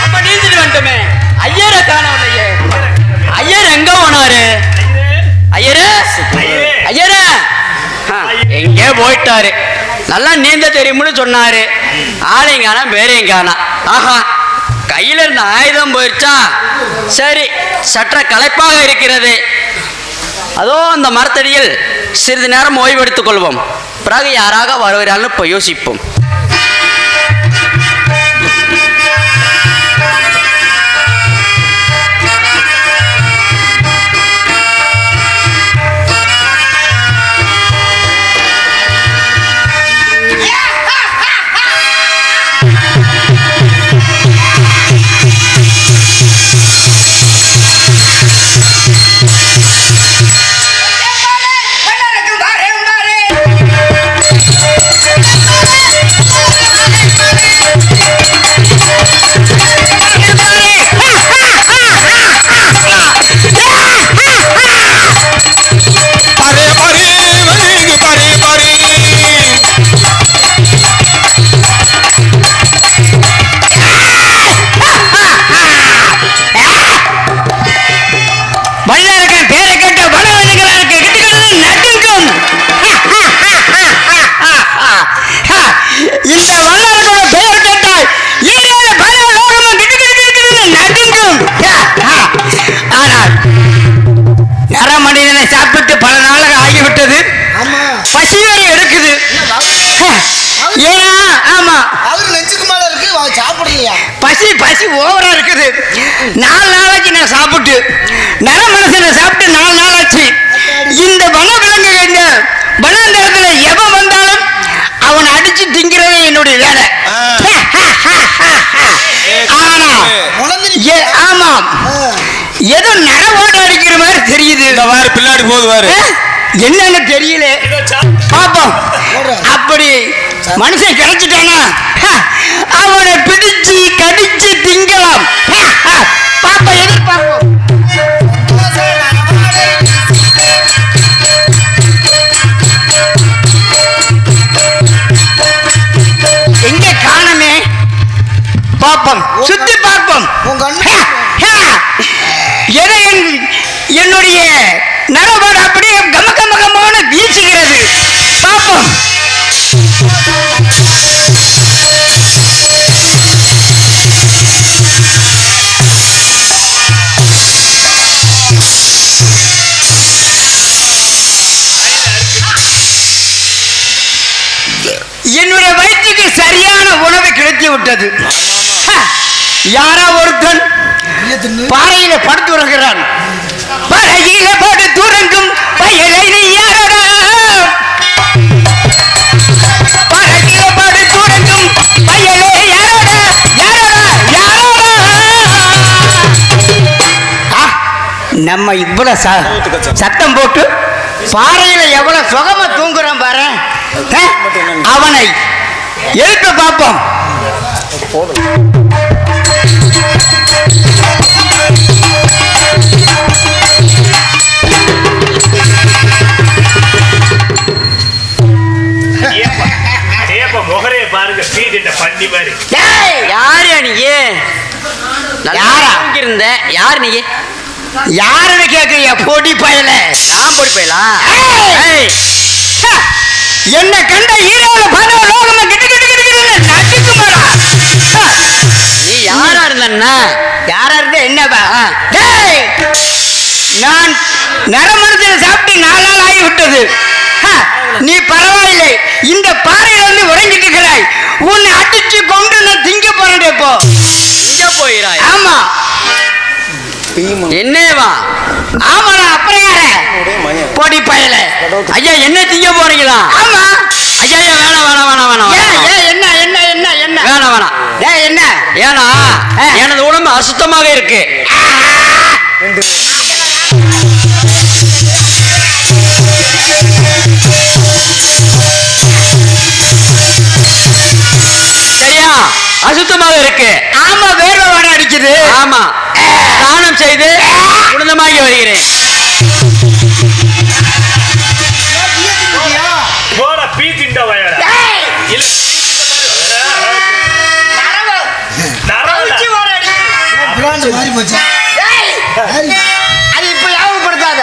அப்ப நீந்திட்டு வந்துட்டோமே. ஐயரை காணவில்லையே. ஐயர் எங்க போனாரு? ஐயரு ஐயரு எங்கே போயிட்டாரு? நல்லா நீந்த தெரியும்னு சொன்னாரு. ஆளையும் காணா பேரையும் காணா. ஆஹா, கையில இருந்த ஆயுதம் போயிடுச்சா? சரி, சற்ற களைப்பாக இருக்கிறது. அதோ அந்த மரத்தடியில் சிறிது நேரம் ஓய்வெடுத்துக் கொள்வோம். பிறகு யாராக வருகிறான்னு போய் யோசிப்போம். பசி ஓவரா இருக்குது. 4 நாளைக்கு நான் சாப்பிட்டு நர மனுஷனை சாப்பிட்டு 4 நாள் ஆச்சு. இந்த வன விலங்குகள் வனாந்தரத்துல எவன் வந்தாலும் அவனை அடிச்சு திங்கிறதே என்னுடைய வேலை. ஆனா ஆமாம், ஏதோ நரவோட அடிக்கிற மாதிரி தெரியுது. பின்னாடி போதுவாரு என்னன்னு தெரியல. பாப்போம். அப்படி மனுஷன் கிடைச்சிட்டானா அவனை பிடிச்சு கடிச்சு திங்கலாம். பாப்பா எதிர்பார்ப்போம். எங்க காணமே? பார்ப்போம், சுத்தி பார்ப்போம். என்னுடைய நரபாடு அப்படியே கம கம கமான வீசுகிறது. பார்ப்போம். என்னுடைய வயிற்றுக்கு சரியான உணவு கிடைத்து விட்டது. யாரா ஒருத்தன் பாறையில படுத்து வருகிறான். பாறையில படுத்து உறங்கும் பயலை நீ யாரடா? பாறையில படுத்து உறங்கும் பயலே யாரடா? யாரடா? யாரடா? நம்ம இவ்வளவு சத்தம் போட்டு பாறையில எவ்வளவு சுகமா தூங்குறான் பாரு. அவனை எழுப்ப பார்ப்போம். முகரைய பாருங்க, பீதிட்ட பண்ணி மாதிரி. யாரு நீ? இருந்த யார் நீ? யாருன்னு கேக்குறியா? பொடி பயல. நான் பொடி பயலா? என்ன கண்ட ஈரோல பல லோகமா கிட்ட கிட்ட கிட்ட நட்டுக்குமாடா. நீ யாரா இருந்தன்னா? யாரா இருந்த என்னவா? டேய், நான் நரமணத்தில் சாப்பிட்டு 4 நாள் ஆகிவிட்டது. நீ பரவாயில்லை, இந்த பாறையில வந்து உறங்கிட்டு இருக்கிறாய். உன்னை அடிச்சு கொண்டு நான் திங்க போறேன். இப்போ திங்க போயிராய்? ஆமா. என்னவா? ஆமாடா. அப்புறம் யார? பொடி பயல. ஐயா என்ன திங்க போறீங்களா? ஆமா. ஐயா வேணாம் வேணாம் வேணாம் வேணாம். என்ன என்ன என்ன என்ன? வேணாம் வேணாம். என்ன? ஏன்னா எனது உடம்பு அசுத்தமாக இருக்கு. சரியா? அசுத்தமாக இருக்கு. ஆமா, வேர்வை வர அடிக்குது. ஆமா, ஸ்நானம் செய்து புனிதமாகி வருகிறேன். போட பீதிண்ட வயல. அது இப்ப ஞாபகப்படுத்தாத,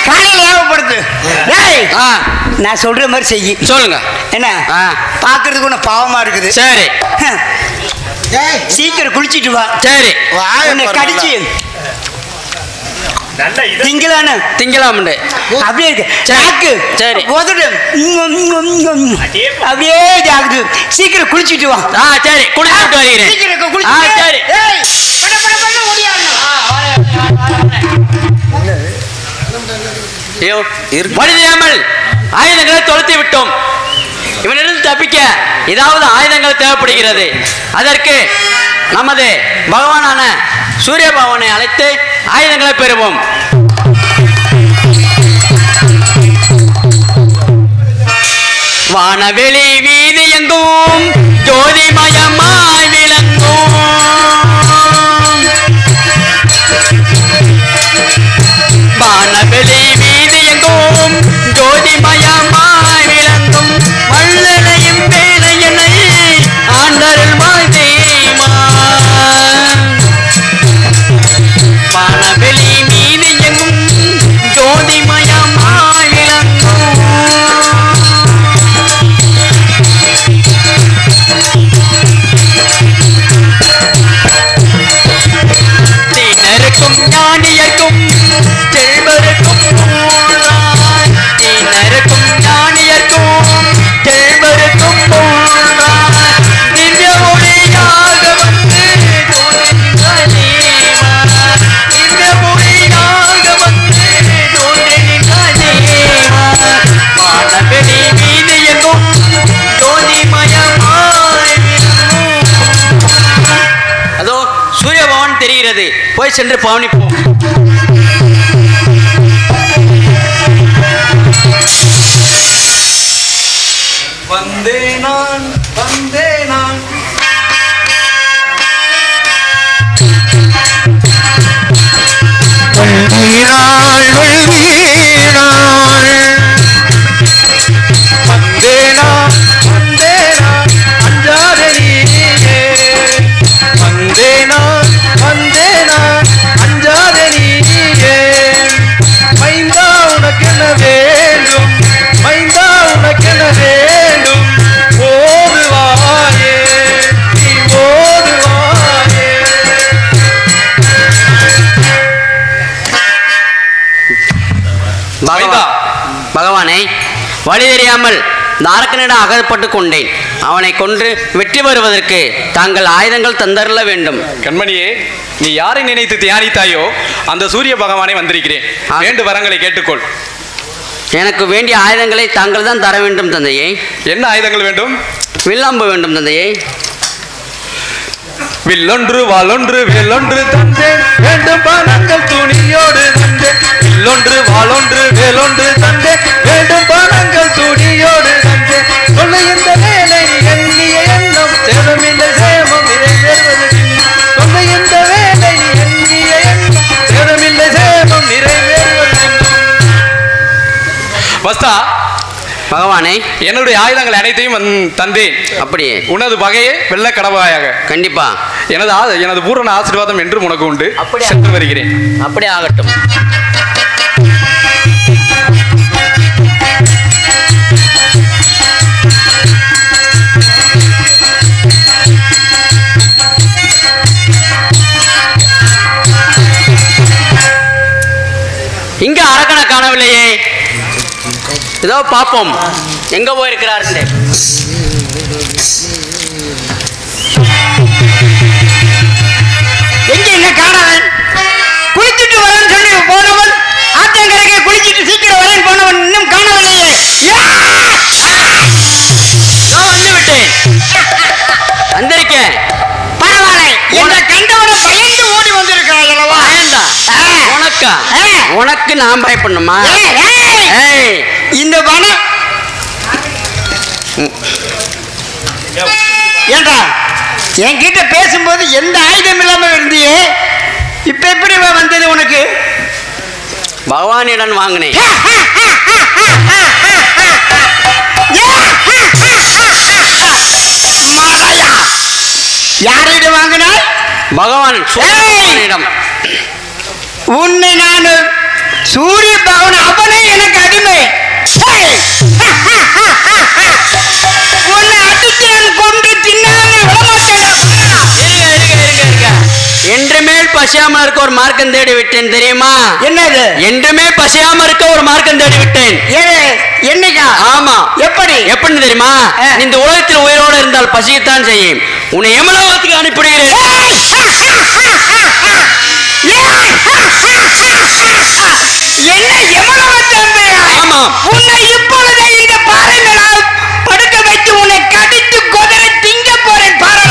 காலையில் ஞாபகப்படுத்து. நான் சொல்ற மாதிரி செய்யி. சொல்லுங்க. என்ன பாக்குறதுக்கு ஒண்ணு பாவமா இருக்குது. சரி, சீக்கிரம் குளிச்சிட்டு வா. சரி. உன்னை கடிச்சு திங்களானு திங்கலாம் அப்படியே இருக்கு. சாக்கு சரி உதடு அப்படியே ஆகுது. சீக்கிரம் குளிச்சிட்டு வா. சரி, குளிச்சுட்டு வருகிறேன். சீக்கிரம் குளிச்சு. சரி. மனிதமல் ஆயுதங்களை தொலைத்து விட்டோம். இவனிடம் தப்பிக்க ஏதாவது ஆயுதங்கள் தேவைப்படுகிறது. அதற்கு நமது பகவானான சூரிய பகவானை அழைத்து ஆயுதங்களை பெறுவோம். வானவெளி வீதி எங்கும் ஜோதிமயமாய் விளங்கும். வானவெளி வீதி எங்கும் ஜோதிமயமாய் விளங்கும். வள்ளலையும் வேலையனை ஆண்டருள் மாதேமா. வானவெளி வீதி எங்கும் ஜோதிமயமாய் விளங்கும். தீனருக்கும் ஞானியர்க்கும் செல்வருக்கும் போன்றாய். தீனருக்கும் ஞானியர்க்கும் செல்வருக்கும் போன்றாய். திவ்ய மொழியாக வந்து தோன்றினாய் தேவா. திவ்ய மொழியாக வந்து தோன்றினாய் தேவா. வானவெளி வீதி எங்கும் ஜோதிமயமாய் விளங்கும். அதோ சூரிய பவன் தெரிகிறது. போய் சென்று பவனிப்போம். வந்தே நான் வந்தே நான் அஞ்சாதே நீயே. பகவானே, வழி தெரியாமல் இந்த அரக்கனிடம் அகப்பட்டு கொண்டேன். அவனை கொன்று வெற்றி பெறுவதற்கு தாங்கள் ஆயுதங்கள் தந்தரல வேண்டும். கண்மணியே, நீ யாரை நினைத்து தியானித்தாயோ அந்த சூரிய பகவானை வந்திருக்கிறேன். வேண்டு வரங்களை கேட்டுக்கொள். எனக்கு வேண்டிய ஆயுதங்களை தாங்கள் தான் தர வேண்டும் தந்தையே. என்ன ஆயுதங்கள் வேண்டும்? வில்லம்பு வேண்டும் தந்தையே. வில்லொன்று வாளொன்று வேலொன்று தந்தேன், வேண்டும் பணங்கள் துணியோடு தந்தேன். வில்லொன்று வாளொன்று வேலொன்று தந்தேன், வேண்டும் பணங்கள் துணியோடு தந்தேன். சொல்ல இந்த வேலை எண்ணிய எண்ணம் சேதமில்லை சேமம் நிறைவேறுவது. சொல்ல இந்த வேலை எண்ணிய எண்ணம் சேதமில்லை சேமம் நிறைவேறுவது. வஸ்தா பகவானே, என்னுடைய ஆயுதங்கள் அனைத்தையும் தந்தேன். அப்படியே உனது வகையே வெள்ள கடவாயாக. கண்டிப்பா எனது பூரண ஆசீர்வாதம் என்றும் உனக்கு உண்டு. அப்படியே சென்று வருகிறேன். அப்படியே ஆகட்டும். இங்க அரக்கனை காணவில்லையே. ஏதோ பாப்போம் எங்க போயிருக்கிறார். எங்க என்ன காணவன்? குளிச்சுட்டு வரேன்னு சொல்லி போனவன், ஆத்தங்கரைக்கு குளிச்சுட்டு சீக்கிரம் வரேன்னு போனவன் இன்னும் காணவில்லையே. வந்து விட்டேன், வந்திருக்கேன். பரவாயில்லை, என்ற கண்டவனை பயந்து ஓடி வந்திருக்கிறாய் அல்லவா? பயந்தா? உனக்கா? உனக்கு நான் பயப்படணுமா? இந்த வனம் ஏண்டா என்கிட்ட பேசும்போது எந்த ஆயுதம் இல்லாம இருந்தியே, இப்ப எப்படி வந்தது உனக்கு? பகவானிடம் வாங்கினேன். மாலையா? யாரிடம் வாங்கினாய்? பகவானிடம். உன்னை நான் சூரிய பகவான், அவனே எனக்கு அடிமை. உன்னை அடித்து கொண்டு தின்னாமல் என்று மேல் பசியாம இருக்க ஒரு மார்க்கம் தேடி விட்டேன் தெரியுமா? என்னது? என்றுமே பசியாம இருக்க ஒரு மார்க்கம் தேடி விட்டேன். என்னைக்கா? ஆமா. எப்படி? எப்படின்னு தெரியுமா? இந்த உலகத்தில் உயிரோடு இருந்தால் பசியத்தான் செய்யும். உன்னை யமலோகத்துக்கு அனுப்பிடுகிறேன். என்ன யமலோகத்தை? ஆமா. உன்னை இப்பொழுது இந்த பாறை மேல் படுக்க வைத்து உன்னை கடித்து கொதறி திங்க போறேன். பாரா,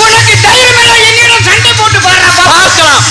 உனக்கு தைரியம் இல்லை என்னிடம் சண்டை போட்டு பாரா. பார்க்கலாம்.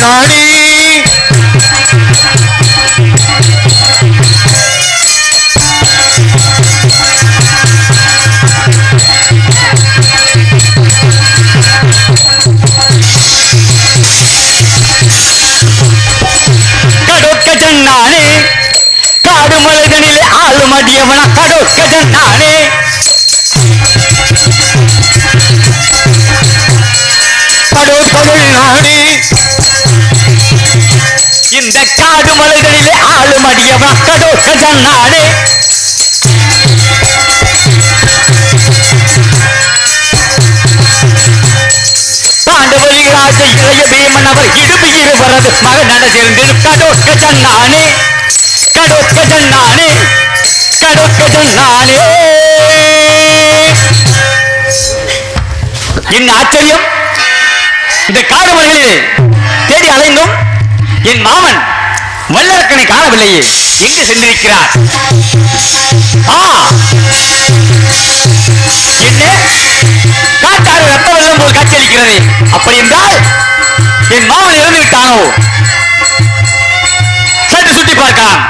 நாணி கடொக்க ஜன்னானே காடு மலைதனிலே ஆளு மடியவன கடொக்க ஜன்னானே கடொக்கொள் நானே இந்த காடு மலைகளிலே ஆளு மடியவன் கடொக்க ஜன்னானே பாண்டவரிராஜ இளைய பீமன் அவர் இடுப்பு இருவரது மகனட சேர்ந்து கடொக்க ஜன்னானே கடொக்க ஜன்னானே கடொக்க ஜன்னானே. என்ன ஆச்சரியம்! இந்த காடு மலைகளிலே தேடி அலைந்தும் என் மாமன் வல்லரக்கனை காணவில்லையே, எங்கு சென்றிருக்கிறார்? என்ன காட்டாறு ரத்த வெள்ளம் போல் காட்சியளிக்கிறது. அப்படி என்றால் என் மாமன் இறந்து விட்டானோ? சற்று சுற்றி பார்க்கலாம்.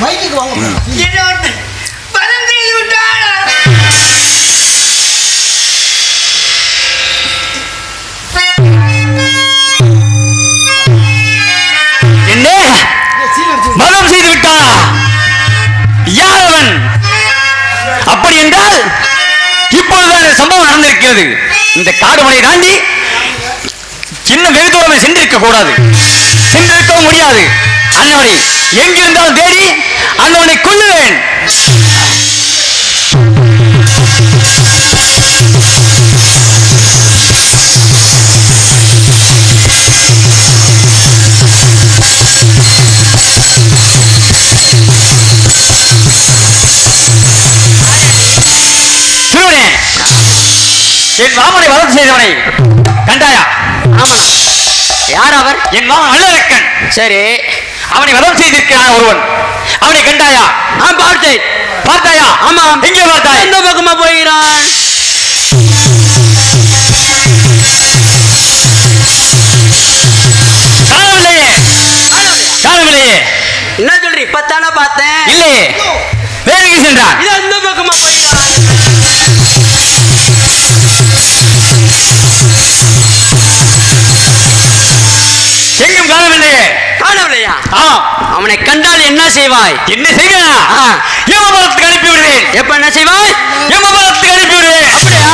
மைக்கு வாங்க. என்ன மதம் செய்து விட்டானா? யார் அவன்? அப்படி என்றால் இப்பொழுதுதான் சம்பவம் நடந்திருக்கிறது. இந்த காடு மலை தாண்டி இன்னும் வெகு தூரம் சென்றிருக்க கூடாது, சென்றிருக்கவும் முடியாது. அண்ணவனை எங்கிருந்தாலும் தேடி அண்ணவனை கொல்லுவேன். என் மாமனை வளர்ச்சி செய்தவனை கண்டாயா? ஆமாண்ணா. யார் அவர்? என் மாமன் வல்லரக்கன். சரி, அவனை வளம் செய்திருக்கிறான் ஒருவன். அவனை கண்டாயா? பார்த்தேன். பார்த்தாயா? ஆமாம். எங்கே பார்த்தாய்? எந்த பக்கமா போகிறான்? காணவில்லையே, காணவில்லையே. என்ன சொல்றீ? இப்பத்தானே பார்த்தேன். இல்லையே, வேறு எங்கே சென்றான்? இது எந்த பக்கமா போகிறான்? எங்கும் காணவில்லையே. காணவில்லையா? ஆமாம். அவனை கண்டால் என்ன செய்வாய்? என்ன செய்வேனா? யமபுரத்துக்கு அனுப்பி விடுவேன். எப்ப என்ன செய்வாய்? யமபுரத்துக்கு அனுப்பி விடுவேன். அப்படியா?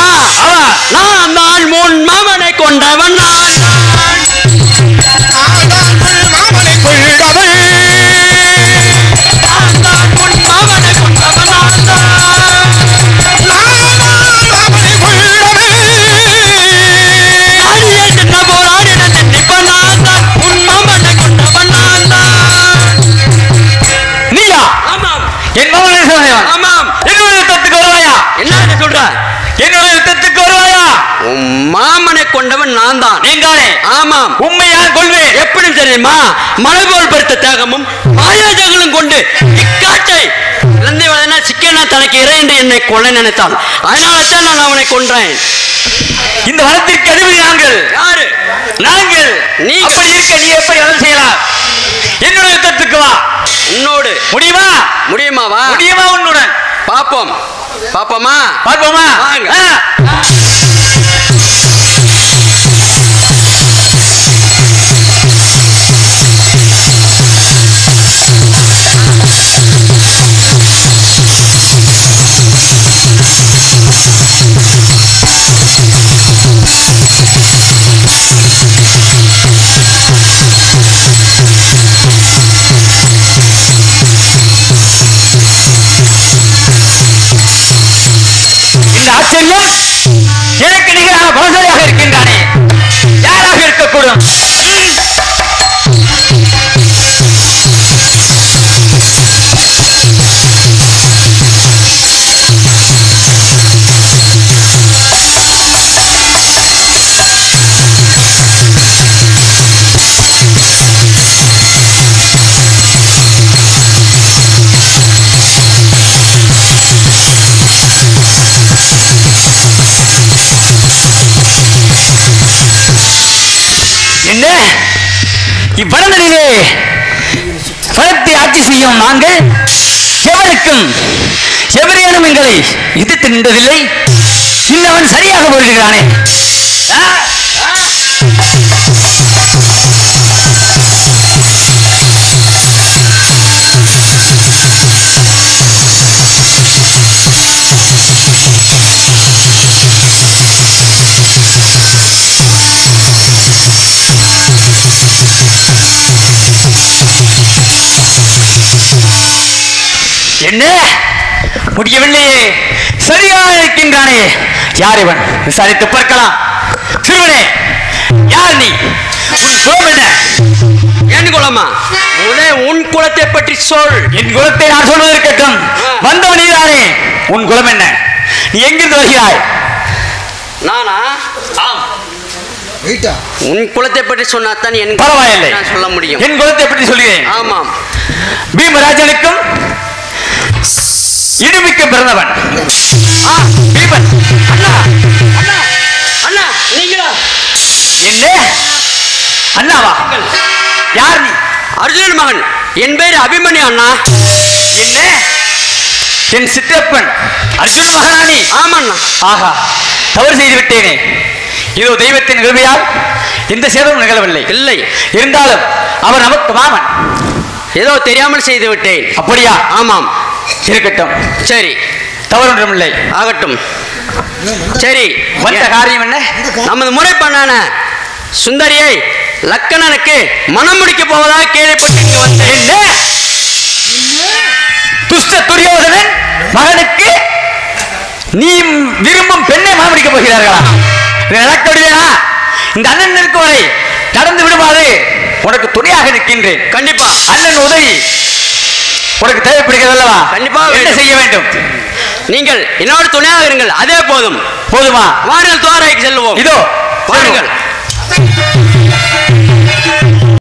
நான் தான் முன் மாமனை கொண்டவன். நான் மாமனை கொண்டவன். என் மகனை சொன்னான். ஆமாம். என்னுடைய யுத்தத்துக்கு வருவாயா? என்ன சொல்ற? என்னுடைய யுத்தத்துக்கு வருவாயா? மாமனை கொண்டவன் நான் தான். நீங்களே? ஆமாம். உண்மையாக கொள்வேன். எப்படி தெரியுமா? மலை போல் பெருத்த தியாகமும் மாயாஜங்களும் கொண்டு இக்காட்டை இழந்தை வளர்னா சிக்கனா தனக்கு இறை என்று என்னை கொள்ள நினைத்தான். அதனால்தான் நான் அவனை கொன்றேன். இந்த வனத்திற்கு அதிபதி நாங்கள். யாரு? நாங்கள். நீ அப்படி இருக்க நீ எப்படி வளம் செய்யலாம்? என்னுடைய யுத்தத்துக்கு வா. உன்னோடு முடியுமா? முடியுமாவா? முடியுமா? உன்னுடன் பாப்போம். பாப்போமா? பார்ப்போமா? வாங்க. இந்த ஆச்சரியம் இவ்வளங்களிலே பலத்தை ஆட்சி செய்யும் நாங்கள் எவருக்கும் எவரேனும் எங்களை எதிர்த்து நின்றதில்லை. இன்னவன் சரியாக போடுகிறானே. என்ன முடியவில்லையே, சரியாக இருக்கின்றானே. யார் இவன்? விசாரித்து பார்க்கலாம். சிறுவனே, யார் நீ? உன் குலம் என்ன? என் குலமா? உன் குலத்தை பற்றி சொல். என் குலத்தை நான் சொல்வது இருக்கட்டும். வந்தவன் நீதானே. உன் குலம் என்ன? நீ எங்கிருந்து வருகிறாய்? நானா? ஆம். உன் குலத்தை பற்றி சொன்னாதான் என் பரவாயில்லை, நான் சொல்ல முடியும். என் குலத்தை பற்றி சொல்கிறேன். ஆமாம். பீமராஜனுக்கும் இடுமிக்கும் பிறந்தவன் பீமன். அண்ணா அண்ணா அண்ணா நீங்களா? என்ன அண்ணாவா? யார் நீ? அர்ஜுனன் மகன். என் பேர் அபிமன்யு அண்ணா. என்ன என் சிற்றப்பன் அர்ஜுன் மகனானி? ஆமண்ணா. ஆஹா, தவறு செய்து விட்டேனே. இதோ தெய்வத்தின் கிருபையால் இந்த சேதம் நிகழவில்லை. இல்லை, இருந்தாலும் அவர் நமக்கு மாமன். ஏதோ தெரியாமல் செய்து விட்டேன். அப்படியா? ஆமாம். இருக்கட்டும், சரி, தவறு ஒன்றும் இல்லை. ஆகட்டும். சரி, வந்த காரியம் என்ன? நமது முறைப்பண்ணான சுந்தரியை லக்கணனுக்கு மனம் முடிக்க போவதாக கேள்விப்பட்டு இங்கு வந்தேன். என்ன? துஷ்ட துரியோதனன் மகனுக்கு நீ விரும்பும் பெண்ணை மனம் முடிக்க போகிறார்களா? நடக்கவில்லையா? இந்த அண்ணன் இருக்கும் வரை நடந்து விடுமாறு உனக்கு துணையாக நிற்கின்றேன். கண்டிப்பா அண்ணன் உதவி உனக்கு தேவைப்படுகிறது அல்லவா? கண்டிப்பா. என்ன செய்ய வேண்டும்? நீங்கள் என்னோட துணையாக இருங்கள், அதே போதும். போதுமா? வாருங்கள், துவாரைக்கு செல்வோம். இதோ வாருங்கள்.